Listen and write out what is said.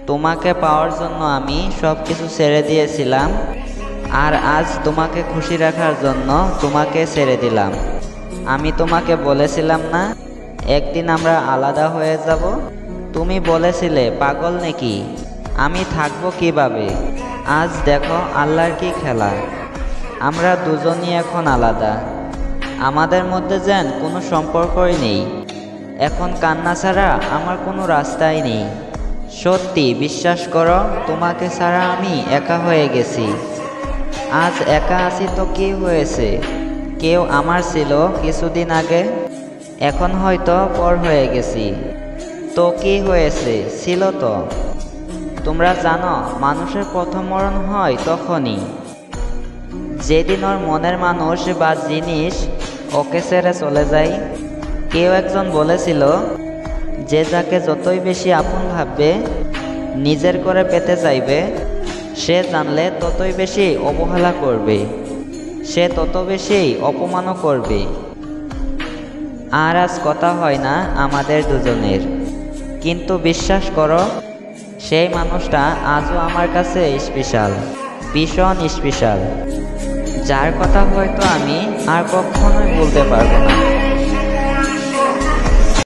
তোমাকে পাওয়ার জন্য আমি সবকিছু ছেড়ে দিয়েছিলাম, আর আজ তোমাকে খুশি রাখার জন্য তোমাকে ছেড়ে দিলাম। আমি তোমাকে বলেছিলাম না একদিন আমরা আলাদা হয়ে যাব? তুমি বলেছিলে পাগল নাকি, আমি থাকবো কিভাবে? আজ দেখো আল্লাহর কি খেলা, আমরা দুজনই এখন আলাদা। আমাদের মধ্যে যেন কোনো সম্পর্কই নেই। এখন কান্না ছাড়া আমার কোনো রাস্তাই নেই। সত্যি বিশ্বাস করো, তোমাকে ছাড়া আমি একা হয়ে গেছি। আজ একা আছি তো কি হয়েছে, কেউ আমার ছিল কিছুদিন আগে, এখন হয়তো পর হয়ে গেছি। তো কি হয়েছে, ছিল তো। তোমরা জানো মানুষের প্রথম মরণ হয় তখনই, যেদিন ওর মনের মানুষ বা জিনিস ওকে ছেড়ে চলে যায়। কেউ একজন বলেছিল, যে যাকে যতই বেশি আপন ভাববে, নিজের করে পেতে চাইবে, সে জানলে ততই বেশি অবহেলা করবে, সে তত বেশি অপমানও করবে। আর আজ কথা হয় না আমাদের দুজনের, কিন্তু বিশ্বাস করো সেই মানুষটা আজও আমার কাছে স্পেশাল, ভীষণ স্পেশাল, যার কথা হয়তো আমি আর কখনোই বলতে পারবো না।